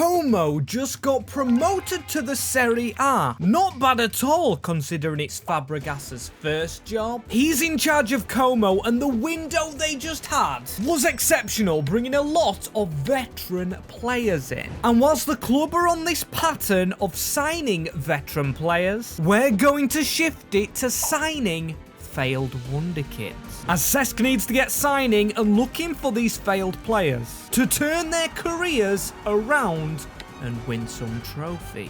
Como just got promoted to the Serie A. Not bad at all, considering it's Fabregas' first job. He's in charge of Como, and the window they just had was exceptional, bringing a lot of veteran players in. And whilst the club are on this pattern of signing veteran players, we're going to shift it to signing failed Wonderkids, as Cesc needs to get signing and looking for these failed players to turn their careers around and win some trophies.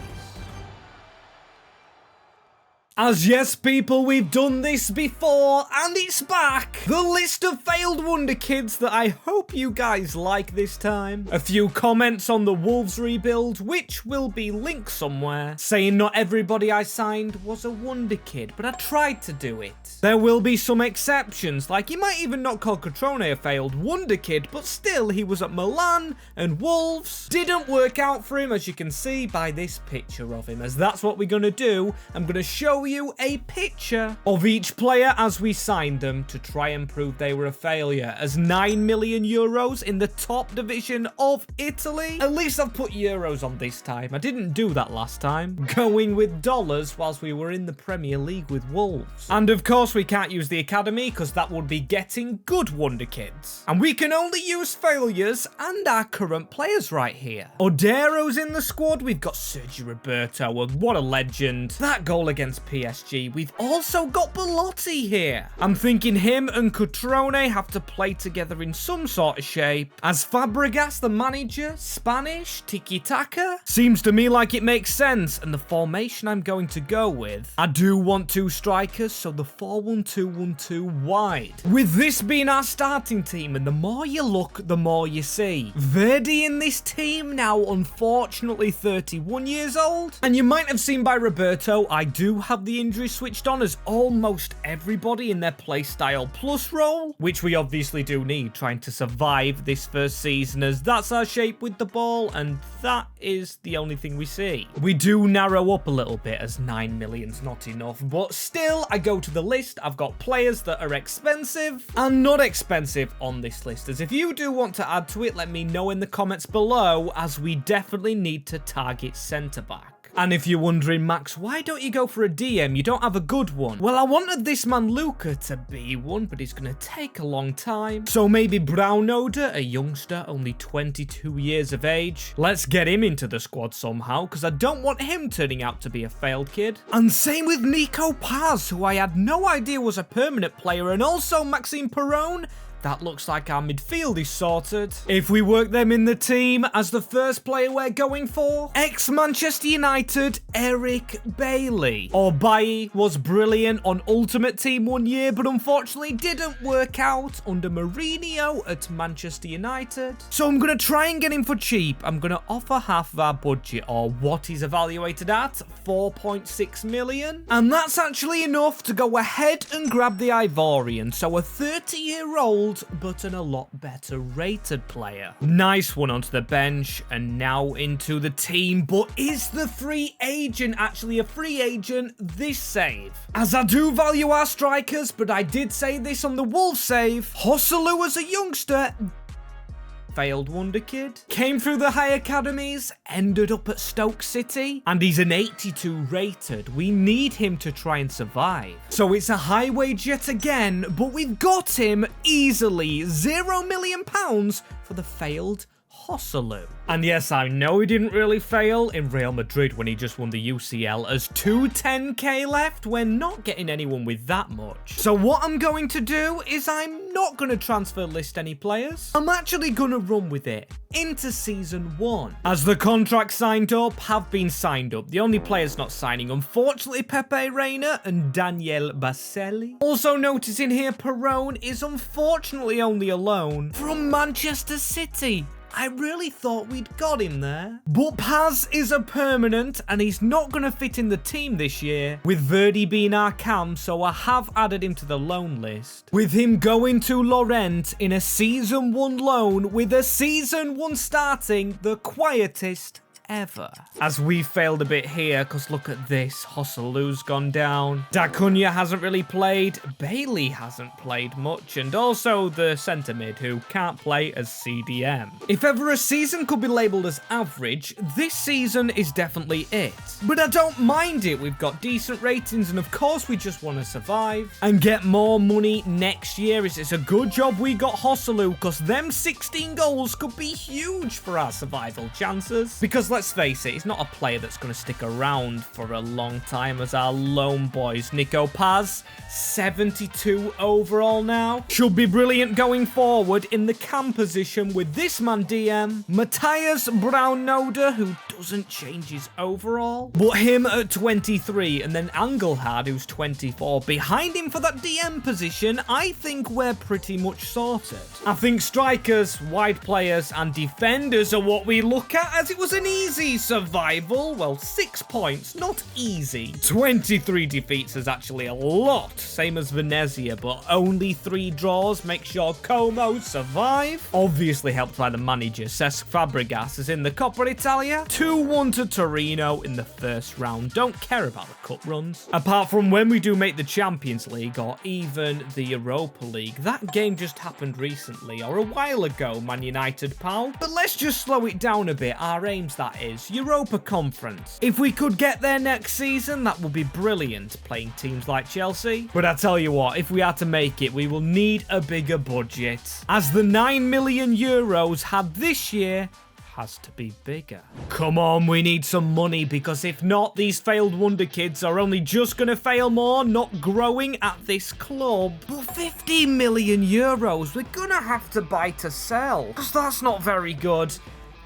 As yes, people, we've done this before, and it's back! The list of failed Wonderkids that I hope you guys like this time. A few comments on the Wolves rebuild, which will be linked somewhere, saying not everybody I signed was a Wonderkid, but I tried to do it. There will be some exceptions, like you might even not call Cutrone a failed Wonderkid, but still he was at Milan, and Wolves didn't work out for him, as you can see by this picture of him. As that's what we're going to do, I'm going to show you a picture of each player as we signed them to try and prove they were a failure. As 9 million euros in the top division of Italy. At least I've put euros on this time. I didn't do that last time. Going with dollars whilst we were in the Premier League with Wolves. And of course we can't use the academy because that would be getting good Wonderkids. And we can only use failures and our current players right here. Odero's in the squad. We've got Sergio Roberto. What a legend. That goal against PSG. We've also got Bellotti here. I'm thinking him and Cutrone have to play together in some sort of shape. As Fabregas, the manager, Spanish, tiki taka. Seems to me like it makes sense. And the formation I'm going to go with, I do want two strikers, so the 4-1-2-1-2 wide. With this being our starting team, and the more you look, the more you see. Verdi in this team, now unfortunately 31 years old. And you might have seen by Roberto, I do have the injury switched on as almost everybody in their playstyle plus role, which we obviously do need trying to survive this first season, as that's our shape with the ball, and that is the only thing we see. We do narrow up a little bit as 9 million's not enough, but still I go to the list. I've got players that are expensive and not expensive on this list, as if you do want to add to it, let me know in the comments below, as we definitely need to target centre back. And if you're wondering, Max, why don't you go for a DM? You don't have a good one. Well, I wanted this man Luca to be one, but it's going to take a long time. So maybe Braunoda, a youngster, only 22 years of age. Let's get him into the squad somehow, because I don't want him turning out to be a failed kid. And same with Nico Paz, who I had no idea was a permanent player, and also Maxime Perrone. That looks like our midfield is sorted. If we work them in the team as the first player we're going for, ex-Manchester United, Eric Bailey. Bailly was brilliant on Ultimate Team one year, but unfortunately didn't work out under Moreno at Manchester United. So I'm going to try and get him for cheap. I'm going to offer half of our budget, or what he's evaluated at, 4.6 million. And that's actually enough to go ahead and grab the Ivorian. So a 30-year-old but a lot better rated player. Nice one onto the bench, and now into the team. But is the free agent actually a free agent this save? As I do value our strikers, but I did say this on the Wolves save, Joselu as a youngster, failed Wonderkid, came through the high academies, ended up at Stoke City, and he's an 82 rated. We need him to try and survive. So it's a high wage yet again, but we've got him easily. £0 million for the failed Joselu. And yes, I know he didn't really fail in Real Madrid when he just won the UCL, as 210k left. We're not getting anyone with that much. So what I'm going to do is I'm not going to transfer list any players. I'm actually going to run with it into season 1, as the contracts signed up have been signed up. The only players not signing, unfortunately, Pepe Reina and Daniel Baselli. Also noticing here, Perrone is unfortunately only a loan from Manchester City. I really thought we'd got him there. But Paz is a permanent, and he's not going to fit in the team this year, with Verdi being our cam, so I have added him to the loan list. With him going to Lorient in a Season 1 loan, with a Season 1 starting, the quietest ever. As we failed a bit here, because look at this. Josselu's gone down. Da Cunha hasn't really played. Bailey hasn't played much. And also the centre mid, who can't play as CDM. If ever a season could be labelled as average, this season is definitely it. But I don't mind it. We've got decent ratings, and of course we just want to survive and get more money next year. It's a good job we got Josselu, because them 16 goals could be huge for our survival chances. Because let's face it, he's not a player that's going to stick around for a long time as our lone boys. Nico Paz, 72 overall now. Should be brilliant going forward in the cam position with this man DM. Matthias Braun-Noda, who doesn't change his overall, but him at 23, and then Angelhard, who's 24, behind him for that DM position. I think we're pretty much sorted. I think strikers, wide players, and defenders are what we look at, as it was an easy survival. Well, 6 points, not easy. 23 defeats is actually a lot, same as Venezia, but only 3 draws. Make sure Como survive. Obviously helped by the manager. Cesc Fabregas is in the Coppa Italia. 2-1 to Torino in the first round. Don't care about the cup runs. Apart from when we do make the Champions League or even the Europa League. That game just happened recently, or a while ago, Man United, pal. But let's just slow it down a bit. Our aims, that is. Europa Conference. If we could get there next season, that would be brilliant, playing teams like Chelsea. But I tell you what, if we are to make it, we will need a bigger budget, as the 9 million euros had this year has to be bigger. Come on, we need some money, because if not, these failed Wonderkids are only just going to fail more, not growing at this club. But 50 million euros, we're going to have to buy to sell, because that's not very good.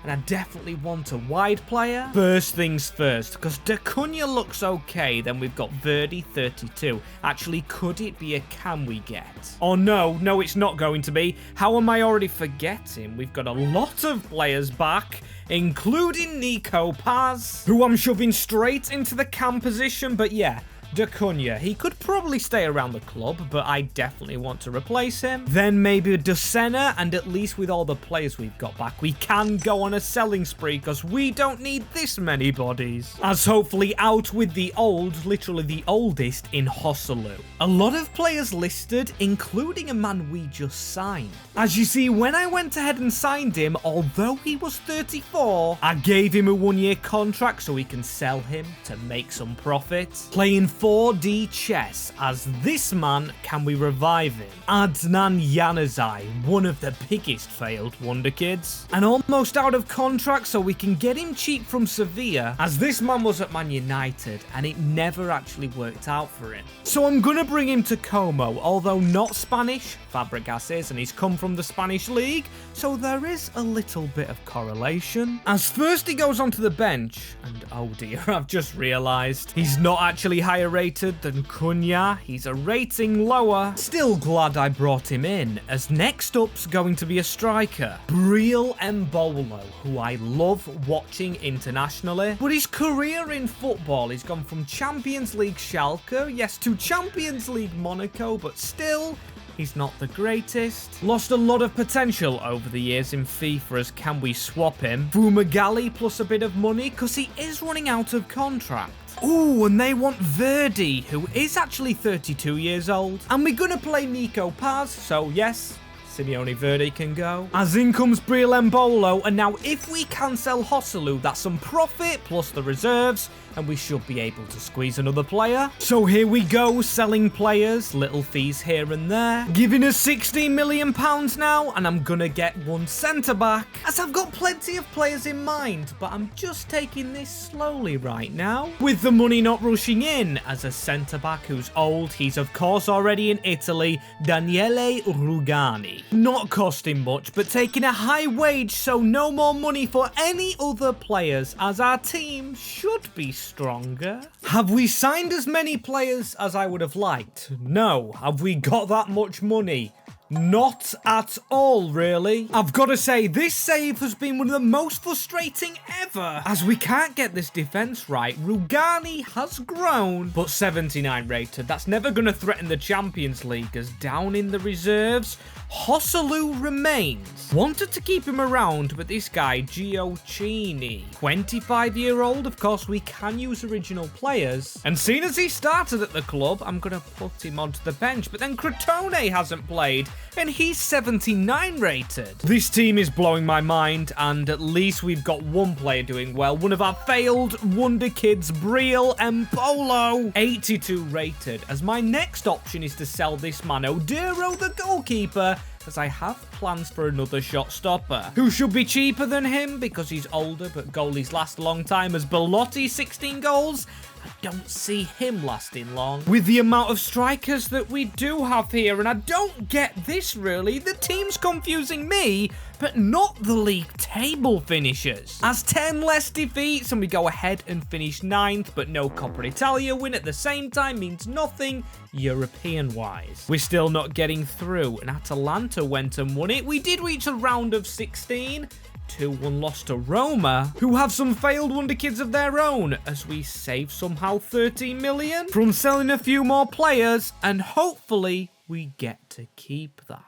And I definitely want a wide player. First things first, because Da Cunha looks okay. Then we've got Verdi, 32. Actually, could it be a can we get? Oh no, it's not going to be. How am I already forgetting? We've got a lot of players back, including Nico Paz, who I'm shoving straight into the cam position. But yeah, Da Cunha, he could probably stay around the club, but I definitely want to replace him. Then maybe a Docena, and at least with all the players we've got back, we can go on a selling spree, because we don't need this many bodies. As hopefully out with the old, literally the oldest, in Joselu. A lot of players listed, including a man we just signed. As you see, when I went ahead and signed him, although he was 34, I gave him a 1-year contract so we can sell him to make some profit. Playing 4D chess, as this man, can we revive him? Adnan Januzaj, one of the biggest failed Wonderkids. And almost out of contract, so we can get him cheap from Sevilla, as this man was at Man United and it never actually worked out for him. So I'm gonna bring him to Como, although not Spanish. Fabregas is, and he's come from the Spanish league, so there is a little bit of correlation. As first he goes onto the bench, and oh dear, I've just realised he's not actually higher rated than Cunha. He's a rating lower. Still glad I brought him in, as next up's going to be a striker, Breel Mbolo, who I love watching internationally. But his career in football, he's gone from Champions League Schalke, yes, to Champions League Monaco, but still, he's not the greatest. Lost a lot of potential over the years in FIFA, as can we swap him? Fumagalli plus a bit of money, because he is running out of contract. Ooh, and they want Verdi, who is actually 32 years old. And we're going to play Nico Paz, so yes, Simeone Verdi can go. As in comes Breel Mbolo, and now if we can sell Joselu, that's some profit plus the reserves, and we should be able to squeeze another player. So here we go, selling players, little fees here and there, giving us £16 million now, and I'm gonna get one centre-back, as I've got plenty of players in mind, but I'm just taking this slowly right now, with the money not rushing in. As a centre-back who's old, he's of course already in Italy, Daniele Rugani. Not costing much, but taking a high wage, so no more money for any other players, as our team should be stronger. Have we signed as many players as I would have liked? No. Have we got that much money? Not at all, really. I've got to say, this save has been one of the most frustrating ever, as we can't get this defense right. Rugani has grown, but 79 rated. That's never going to threaten the Champions League, as down in the reserves, Hosselu remains. Wanted to keep him around, but this guy, Giochini, 25-year-old, of course, we can use original players. And seeing as he started at the club, I'm going to put him onto the bench, but then Crotone hasn't played, and he's 79 rated. This team is blowing my mind, and at least we've got one player doing well. One of our failed wonder kids, Briel Mbolo, 82 rated, as my next option is to sell this man, Oduro, the goalkeeper, as I have plans for another shot stopper, who should be cheaper than him because he's older, but goalies last a long time, as Belotti, 16 goals. I don't see him lasting long with the amount of strikers that we do have here, and I don't get this really. The team's confusing me, but not the league table finishers. As 10 less defeats and we go ahead and finish 9th, but no Coppa Italia win at the same time means nothing European-wise. We're still not getting through, and Atalanta went and won it. We did reach a round of 16. 2-1 loss to Roma, who have some failed wonder kids of their own, as we save somehow 13 million from selling a few more players, and hopefully we get to keep that.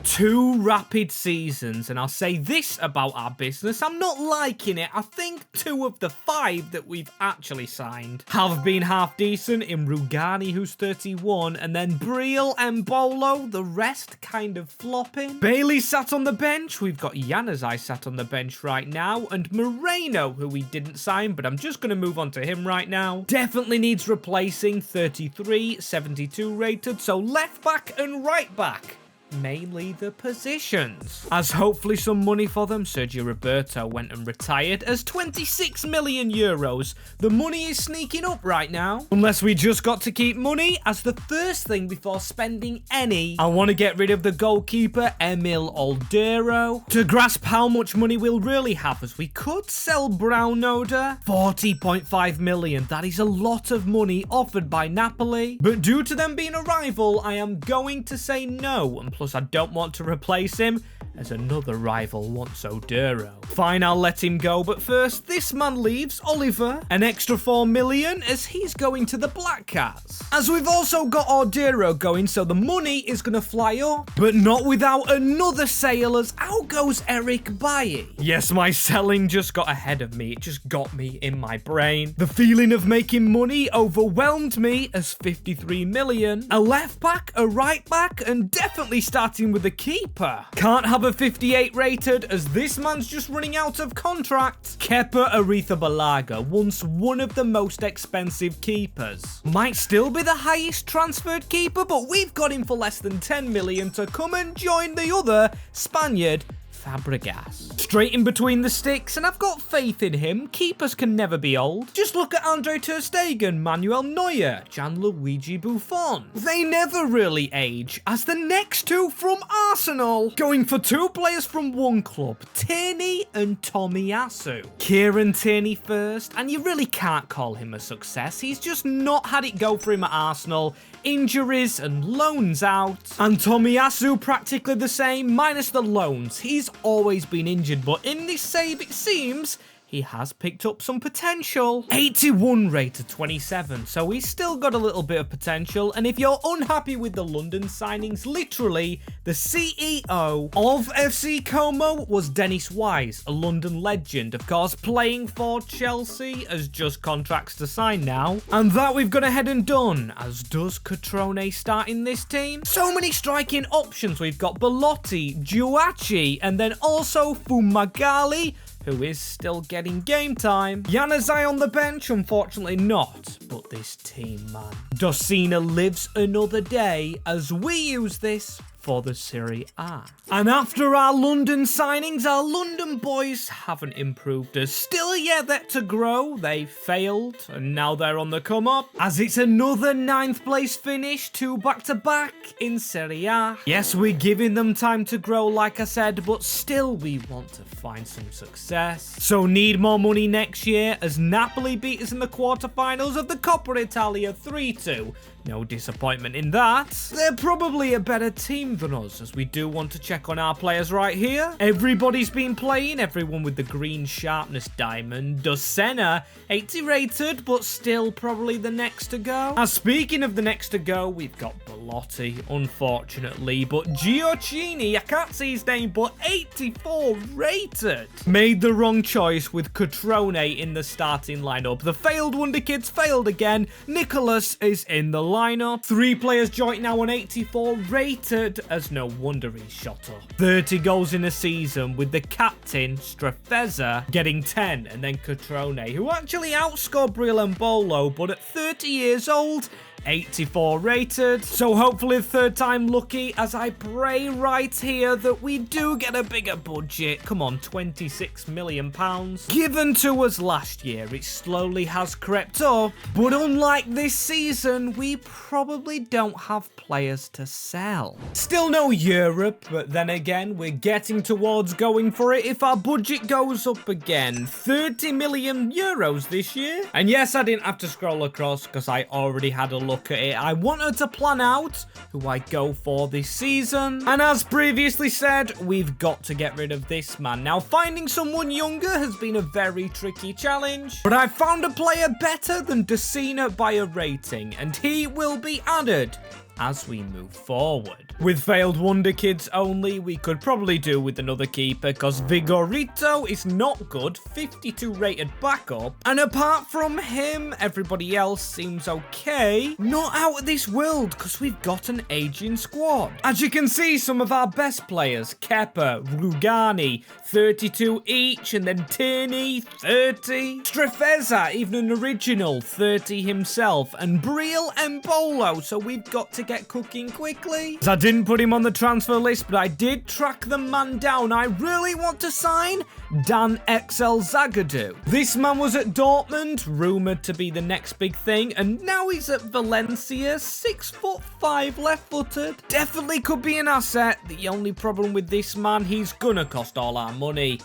2 rapid seasons, and I'll say this about our business, I'm not liking it. I think 2 of the 5 that we've actually signed have been half decent, in Rugani, who's 31, and then Briel and Mbolo, the rest kind of flopping. Bailey sat on the bench, we've got Januzaj sat on the bench right now, and Moreno, who we didn't sign, but I'm just going to move on to him right now. Definitely needs replacing, 33, 72 rated, so left back and right back. Mainly the positions, as hopefully some money for them. Sergio Roberto went and retired, as 26 million euros. The money is sneaking up right now, unless we just got to keep money. As the first thing before spending any, I want to get rid of the goalkeeper Emil Oldero to grasp how much money we'll really have, as we could sell Brownoda. 40.5 million, that is a lot of money offered by Napoli, but due to them being a rival, I am going to say no. And plus, I don't want to replace him, as another rival wants Oduro. Fine, I'll let him go, but first, this man leaves Oliver an extra 4 million, as he's going to the Black Cats. As we've also got Oduro going, so the money is going to fly up, but not without another sale, as out goes Eric Bailly. Yes, my selling just got ahead of me. It just got me in my brain. The feeling of making money overwhelmed me, as 53 million. A left back, a right back, and definitely starting with the keeper. Can't have a 58 rated, as this man's just running out of contract. Kepa Arrizabalaga, once one of the most expensive keepers. Might still be the highest transferred keeper, but we've got him for less than 10 million to come and join the other Spaniard, Fabregas. Straight in between the sticks, and I've got faith in him. Keepers can never be old. Just look at Andre ter Stegen, Manuel Neuer, Gianluigi Buffon. They never really age, as the next 2 from Arsenal, going for 2 players from one club, Tierney and Tomiyasu. Kieran Tierney first, and you really can't call him a success. He's just not had it go for him at Arsenal. Injuries and loans out. And Tomiyasu practically the same, minus the loans. He's always been injured, but in this save it seems he has picked up some potential. 81 rated 27, so he's still got a little bit of potential. And if you're unhappy with the London signings, literally, the CEO of FC Como was Dennis Wise, a London legend, of course, playing for Chelsea, as just contracts to sign now. And that we've gone ahead and done, as does Cutrone starting this team. So many striking options. We've got Belotti, Giuaci, and then also Fumagalli, who is still getting game time. Januzaj on the bench, unfortunately not. But this team, man. Docina lives another day, as we use this for the Serie A. And after our London signings, our London boys haven't improved us. Still yet to grow. They failed, and now they're on the come up, as it's another 9th place finish, 2 back-to-back in Serie A. Yes, we're giving them time to grow, like I said, but still we want to find some success. So need more money next year, as Napoli beat us in the quarterfinals of the Coppa Italia 3-2 No disappointment in that. They're probably a better team than us, as we do want to check on our players right here. Everybody's been playing, everyone with the green sharpness diamond. Does Senna, 80 rated, but still probably the next to go. As speaking of the next to go, we've got Belotti, unfortunately, but Gioacchini, I can't see his name, but 84 rated. Made the wrong choice with Cutrone in the starting lineup. The failed Wonderkids failed again. Nicholas is in the lineup. 3 players joint now on 84 rated, as no wonder he's shot up. 30 goals in a season with the captain, Strafeza, getting 10, and then Cutrone, who actually outscored Brill and Bolo, but at 30 years old, 84 rated. So hopefully third time lucky, as I pray right here that we do get a bigger budget. Come on, £26 million given to us last year. It slowly has crept up, but unlike this season, we probably don't have players to sell. Still no Europe, but then again, we're getting towards going for it if our budget goes up again. 30 million euros this year. And yes, I didn't have to scroll across because I already had a look at it. I wanted to plan out who I go for this season, and as previously said, we've got to get rid of this man. Now, finding someone younger has been a very tricky challenge, but I found a player better than Decina by a rating, and he will be added as we move forward. With failed Wonderkids only, we could probably do with another keeper, because Vigorito is not good, 52 rated backup, and apart from him, everybody else seems okay. Not out of this world, because we've got an aging squad. As you can see, some of our best players, Kepa, Rugani, 32 each, and then Tierney, 30. Strafeza, even an original, 30 himself, and Brill and Bolo, so we've got to get cooking quickly. I didn't put him on the transfer list, but I did track the man down. I really want to sign Dan XL Zagadou. This man was at Dortmund, rumoured to be the next big thing, and now he's at Valencia, 6'5", left-footed. Definitely could be an asset. The only problem with this man, he's gonna cost all our money.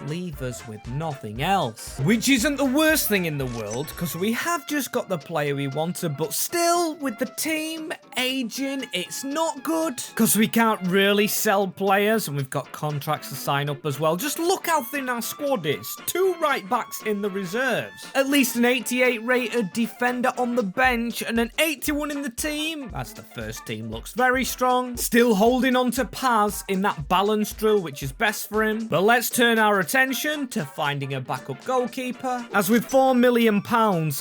Leave us with nothing else. Which isn't the worst thing in the world, because we have just got the player we wanted, but still, with the team aging, it's not good, because we can't really sell players, and we've got contracts to sign up as well. Just look how thin our squad is. 2 right backs in the reserves. At least an 88 rated defender on the bench, and an 81 in the team. That's the first team, looks very strong. Still holding on to Paz in that balance drill, which is best for him. But let's turn our attention to finding a backup goalkeeper, as with £4 million,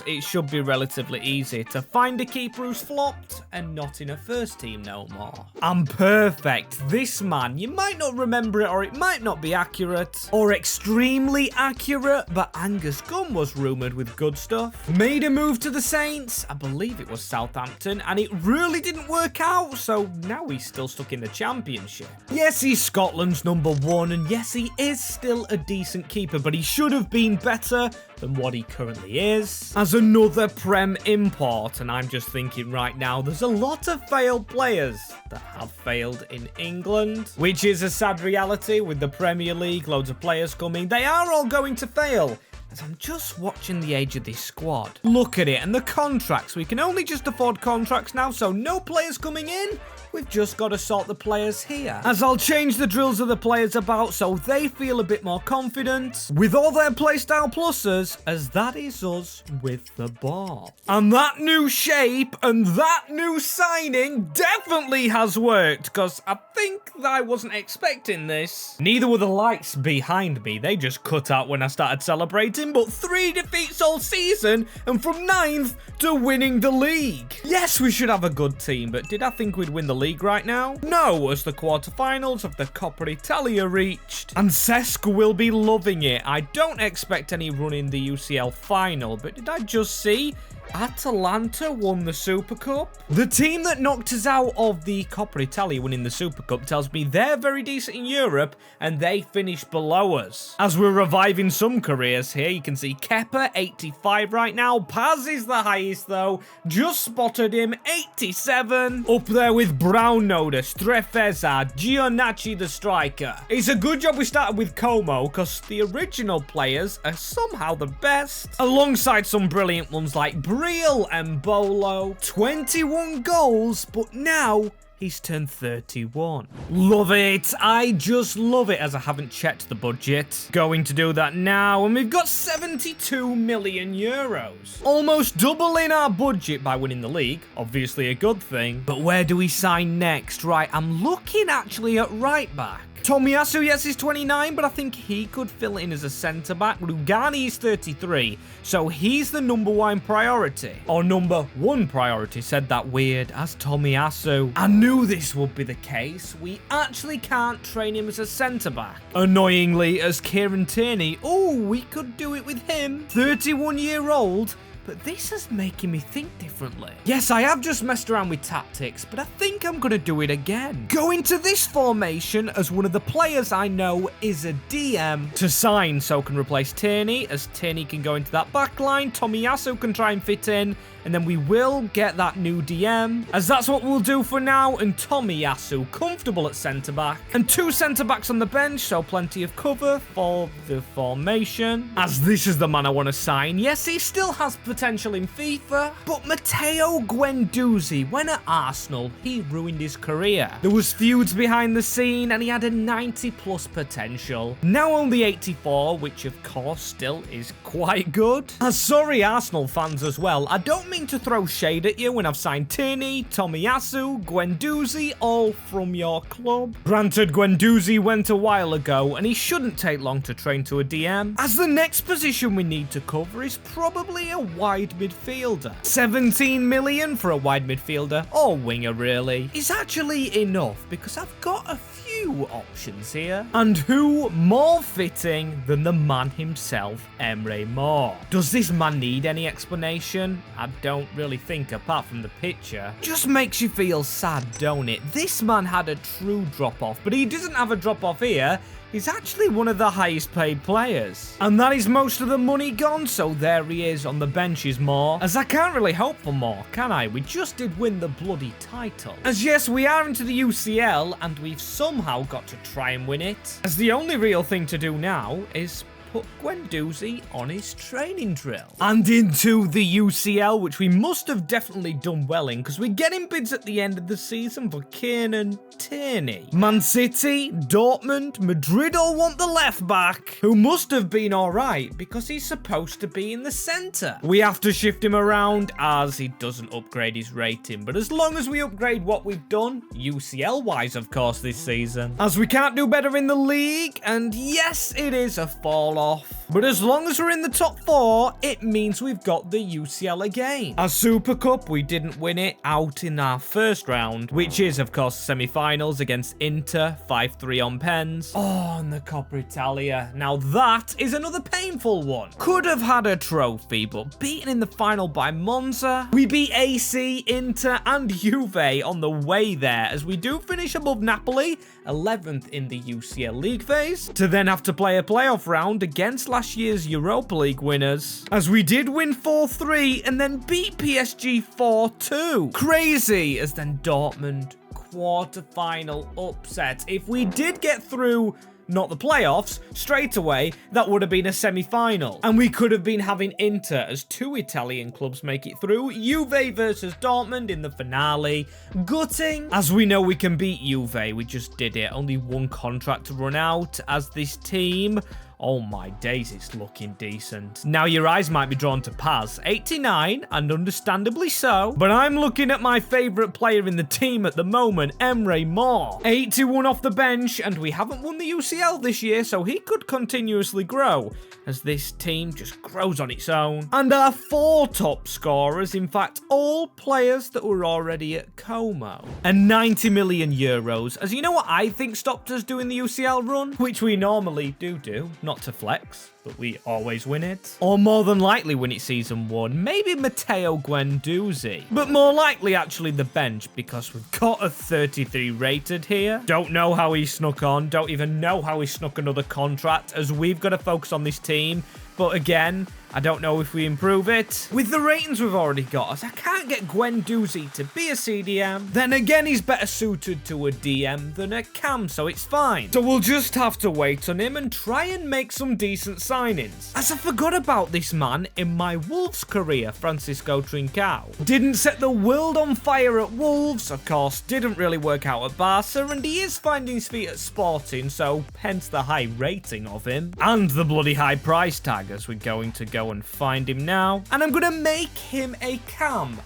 it should be relatively easy to find a keeper who's flopped and not in a first team no more. I'm perfect. This man, you might not remember it, or it might not be accurate, or extremely accurate, but Angus Gunn was rumoured with good stuff. Made a move to the Saints, I believe it was Southampton, and it really didn't work out, so now he's still stuck in the Championship. Yes, he's Scotland's #1, and yes, he is still a decent keeper, but he should have been better than what he currently is. As another Prem import, and I'm just thinking right now, there's a lot of failed players that have failed in England, which is a sad reality with the Premier League, loads of players coming. They are all going to fail. As I'm just watching the age of this squad. Look at it, and the contracts. We can only just afford contracts now, so no players coming in. We've just got to sort the players here. As I'll change the drills of the players about so they feel a bit more confident with all their playstyle pluses, as that is us with the ball. And that new shape and that new signing definitely has worked, because I think that I wasn't expecting this. Neither were the lights behind me. They just cut out when I started celebrating, but 3 defeats all season, and from 9th to winning the league. Yes, we should have a good team, but did I think we'd win the league right now? No, as the quarterfinals of the Coppa Italia reached. And Cesc will be loving it. I don't expect any run in the UCL final, but did I just see Atalanta won the Super Cup? The team that knocked us out of the Coppa Italia winning the Super Cup tells me they're very decent in Europe and they finished below us. As we're reviving some careers here, You can see Kepa, 85 right now. Paz is the highest, though. Just spotted him, 87. Up there with Brown Noda, Strefeza, Gionacci the striker. It's a good job we started with Como, because the original players are somehow the best. Alongside some brilliant ones like Briel and Bolo. 21 goals, but now he's turned 31. Love it. I just love it, as I haven't checked the budget. Going to do that now, and we've got 72 million euros. Almost doubling our budget by winning the league. Obviously a good thing. But where do we sign next? Right, I'm looking actually at right back. Tomiyasu, yes, he's 29, but I think he could fill in as a centre-back. Rugani is 33, so he's the #1 priority. Or #1 priority, said that weird, as Tomiyasu. I knew this would be the case. We actually can't train him as a centre-back. Annoyingly, as Kieran Tierney, oh, we could do it with him. 31-year-old. But this is making me think differently. Yes, I have just messed around with tactics, but I think I'm going to do it again. Go into this formation as one of the players I know is a DM to sign, so can replace Tierney, as Tierney can go into that back line. Tomiyasu can try and fit in, and then we will get that new DM, as that's what we'll do for now. And Tomiyasu comfortable at centre-back, and 2 centre-backs on the bench, so plenty of cover for the formation. As this is the man I want to sign. Yes, he still has potential in FIFA, but Matteo Guendouzi, when at Arsenal, he ruined his career. There was feuds behind the scene, and he had a 90+ potential. Now only 84, which of course still is quite good. Sorry, Arsenal fans as well. I don't mean to throw shade at you when I've signed Tierney, Tomiyasu, Guendouzi, all from your club. Granted, Guendouzi went a while ago, and he shouldn't take long to train to a DM, as the next position we need to cover is probably a wide midfielder. 17 million for a wide midfielder, or winger really, is actually enough, because I've got a few options here. And who more fitting than the man himself, Emre Mor? Does this man need any explanation? I don't really think, apart from the picture. Just makes you feel sad, don't it? This man had a true drop-off, but he doesn't have a drop-off here. He's actually one of the highest paid players. And that is most of the money gone, so there he is on the bench is Moore. As I can't really hope for more, can I? We just did win the bloody title. As yes, we are into the UCL, and we've somehow got to try and win it. As the only real thing to do now is put Guendouzi on his training drill. And into the UCL, which we must have definitely done well in, because we're getting bids at the end of the season for Kieran Tierney. Man City, Dortmund, Madrid all want the left back, who must have been alright, because he's supposed to be in the centre. We have to shift him around, as he doesn't upgrade his rating, but as long as we upgrade what we've done, UCL-wise, of course, this season. As we can't do better in the league, and yes, it is a fall-off. But as long as we're in the top 4, it means we've got the UCL again. Our Super Cup, we didn't win it out in our first round, which is, of course, semi-finals against Inter, 5-3 on pens. Oh, and the Coppa Italia. Now that is another painful one. Could have had a trophy, but beaten in the final by Monza. We beat AC, Inter, and Juve on the way there, as we do finish above Napoli, 11th in the UCL league phase, to then have to play a playoff round against last year's Europa League winners, as we did win 4-3 and then beat PSG 4-2. Crazy, as then Dortmund quarter-final upset. If we did get through not the playoffs, straight away, that would have been a semi-final. And we could have been having Inter as 2 Italian clubs make it through. Juve versus Dortmund in the finale. Gutting, as we know we can beat Juve. We just did it. Only 1 contract to run out, as this team... Oh my days, it's looking decent. Now your eyes might be drawn to Paz, 89, and understandably so. But I'm looking at my favourite player in the team at the moment, Emre Mor. 81 off the bench, and we haven't won the UCL this year, so he could continuously grow, as this team just grows on its own. And our 4 top scorers, in fact, all players that were already at Como. And 90 million euros, as you know what I think stopped us doing the UCL run? Which we normally do. Not to flex, but we always win it. Or more than likely win it season 1. Maybe Matteo Guendouzi. But more likely actually the bench, because we've got a 33 rated here. Don't know how he snuck on. Don't even know how he snuck another contract, as we've got to focus on this team but again, I don't know if we improve it. With the ratings we've already got, as I can't get Guendouzi to be a CDM, then again he's better suited to a DM than a cam, so it's fine. So we'll just have to wait on him and try and make some decent signings. As I forgot about this man in my Wolves career, Francisco Trincao. Didn't set the world on fire at Wolves, of course, didn't really work out at Barca, and he is finding his feet at Sporting, so hence the high rating of him. And the bloody high price tag, as we're going to go and find him now. And I'm gonna make him a cam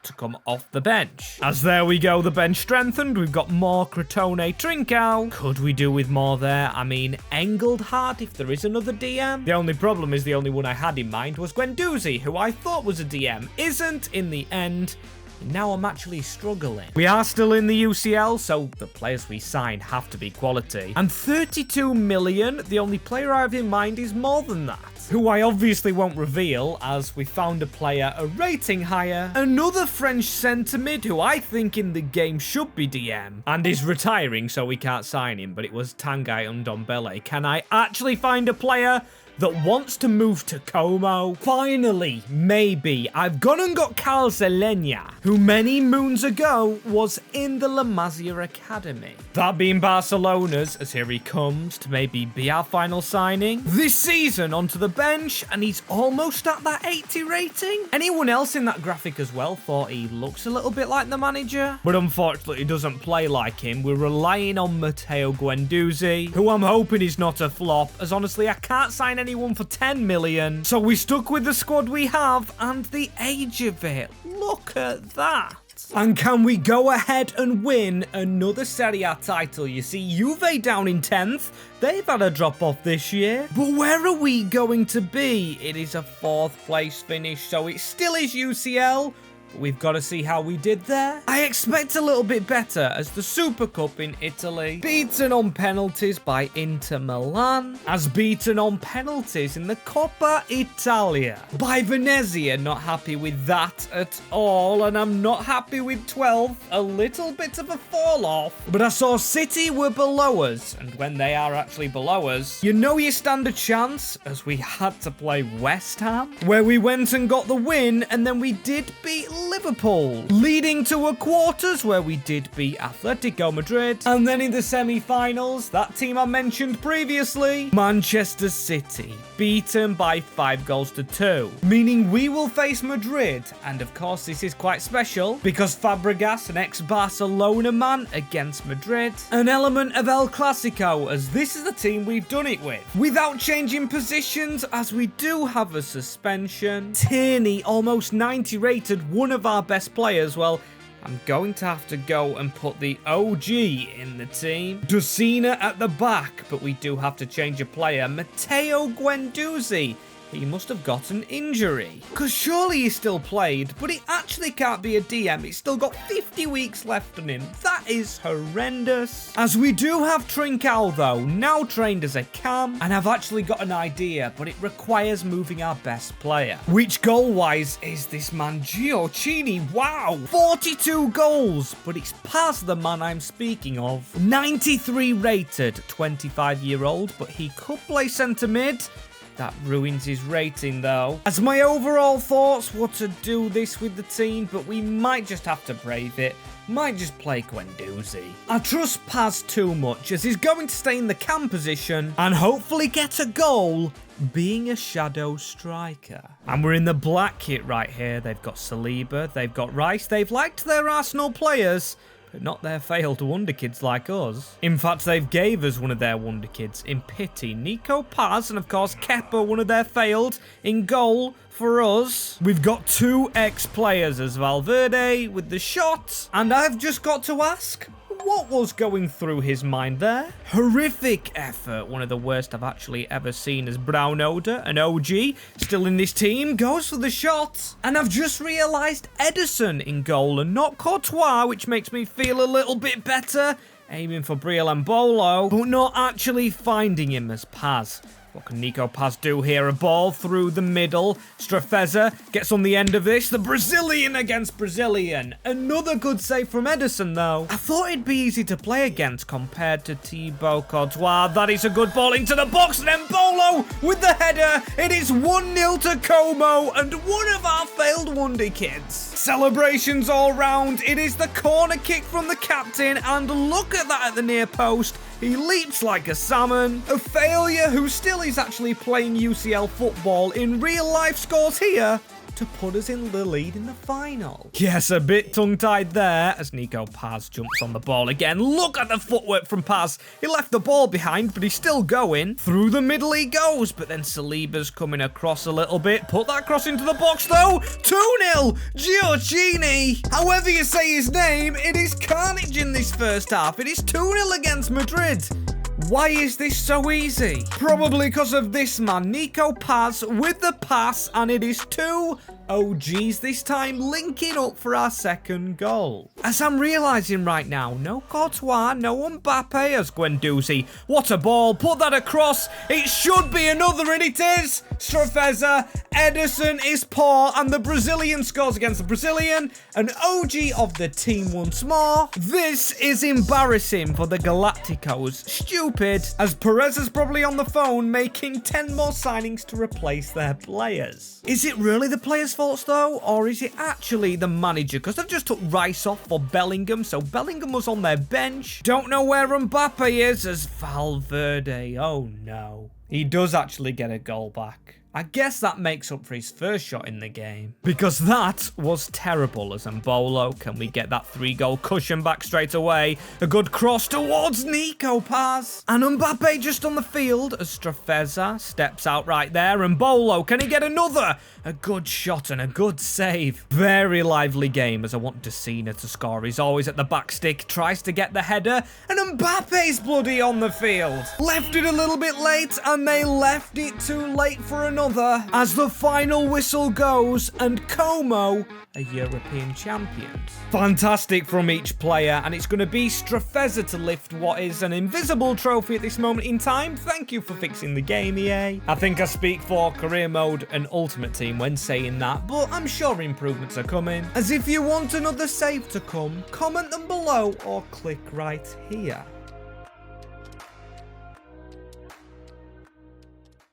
to come off the bench. As there we go, the bench strengthened. We've got more Crotone Trincao. Could we do with more there? I mean, Engelhardt, if there is another DM. The only problem is the only one I had in mind was Guendouzi, who I thought was a DM. Isn't in the end. Now I'm actually struggling. We are still in the UCL, so the players we sign have to be quality. And 32 million, the only player I have in mind is more than that, who I obviously won't reveal, as we found a player a rating higher. Another French centre mid who I think in the game should be DM, and is retiring, so we can't sign him, but it was Tanguy Ndombele. Can I actually find a player that wants to move to Como? Finally, maybe. I've gone and got Carl Zelenya, who many moons ago was in the La Masia Academy. That being Barcelona's, as here he comes to maybe be our final signing. This season onto the bench, and he's almost at that 80 rating. Anyone else in that graphic as well thought he looks a little bit like the manager, but unfortunately doesn't play like him. We're relying on Matteo Guendouzi, who I'm hoping is not a flop, as honestly I can't sign anyone for 10 million. So we stuck with the squad we have, and the age of it. Look at that. And can we go ahead and win another Serie A title? You see, Juve down in 10th. They've had a drop off this year. But where are we going to be? It is a 4th place finish, so it still is UCL. We've got to see how we did there. I expect a little bit better, as the Super Cup in Italy, beaten on penalties by Inter Milan, as beaten on penalties in the Coppa Italia by Venezia. Not happy with that at all, and I'm not happy with 12th. A little bit of a fall off, but I saw City were below us, and when they are actually below us, you know you stand a chance, as we had to play West Ham, where we went and got the win, and then we did beat Liverpool, leading to a quarters where we did beat Atletico Madrid. And then in the semi-finals, that team I mentioned previously, Manchester City, beaten by 5-2, meaning we will face Madrid. And of course, this is quite special because Fabregas, an ex-Barcelona man, against Madrid. An element of El Clasico, as this is the team we've done it with, without changing positions, as we do have a suspension. Tierney, almost 90 rated, one of our best players. Well, I'm going to have to go and put the OG in the team. Ducina at the back, but we do have to change a player. Matteo Guendouzi. He must have got an injury, because surely he still played, but he actually can't be a DM. He's still got 50 weeks left on him. That is horrendous. As we do have Trincao, though, now trained as a cam, and I've actually got an idea, but it requires moving our best player. Which goal-wise is this man, Gioacchini? Wow, 42 goals, but it's past the man I'm speaking of. 93 rated, 25-year-old, but he could play centre mid. That ruins his rating, though. As my overall thoughts were to do this with the team, but we might just have to brave it. Might just play Guendouzi. I trust Paz too much, as he's going to stay in the cam position and hopefully get a goal, being a shadow striker. And we're in the black kit right here. They've got Saliba, they've got Rice, they've liked their Arsenal players, but not their failed Wonderkids like us. In fact, they've gave us one of their Wonderkids in pity. Nico Paz, and of course Kepa, one of their failed, in goal for us. We've got 2 ex-players as Valverde with the shot, and I've just got to ask, what was going through his mind there? Horrific effort. One of the worst I've actually ever seen, as Brown Oda, an OG, still in this team, goes for the shot. And I've just realised Edison in goal and not Courtois, which makes me feel a little bit better. Aiming for Briel and Bolo, but not actually finding him as Paz What can Nico Paz do here? A ball through the middle. Strefeza gets on the end of this. The Brazilian against Brazilian. Another good save from Ederson, though. I thought it'd be easy to play against compared to Thibaut Courtois. That is a good ball into the box. And then Bolo with the header. It is 1-0 to Como and one of our failed Wonderkids. Celebrations all round. It is the corner kick from the captain. And look at that at the near post. He leaps like a salmon. A failure who still is actually playing UCL football in real life scores here to put us in the lead in the final. Yes, a bit tongue-tied there as Nico Paz jumps on the ball again. Look at the footwork from Paz. He left the ball behind, but he's still going. Through the middle he goes, but then Saliba's coming across a little bit. Put that cross into the box, though. 2-0, Giorgini. However you say his name, it is carnage in this first half. It is 2-0 against Madrid. Why is this so easy? Probably because of this man, Nico Paz, with the pass, and it is 2 OGs this time, linking up for our second goal. As I'm realising right now, no Courtois, no Mbappe as Guendouzi. What a ball, put that across, it should be another, and it is! Strefeza, Ederson is poor, and the Brazilian scores against the Brazilian, an OG of the team once more. This is embarrassing for the Galacticos, stupid, as Perez is probably on the phone making 10 more signings to replace their players. Is it really the players' faults though, or is it actually the manager? Because they've just took Rice off for Bellingham, so Bellingham was on their bench. Don't know where Mbappe is as Valverde. Oh no. He does actually get a goal back. I guess that makes up for his first shot in the game. Because that was terrible as Mbolo. Can we get that 3-goal cushion back straight away? A good cross towards Nico Paz. And Mbappe just on the field as Strefeza steps out right there. And Mbolo, can he get another? A good shot and a good save. Very lively game as I want Decina to score. He's always at the back stick, tries to get the header. And Mbappe's bloody on the field. Left it a little bit late and they left it too late for another. As the final whistle goes and Como are European champions. Fantastic from each player, and it's going to be Strefeza to lift what is an invisible trophy at this moment in time. Thank you for fixing the game, EA. I think I speak for Career Mode and Ultimate Team when saying that, but I'm sure improvements are coming. As if you want another save to come, comment them below or click right here.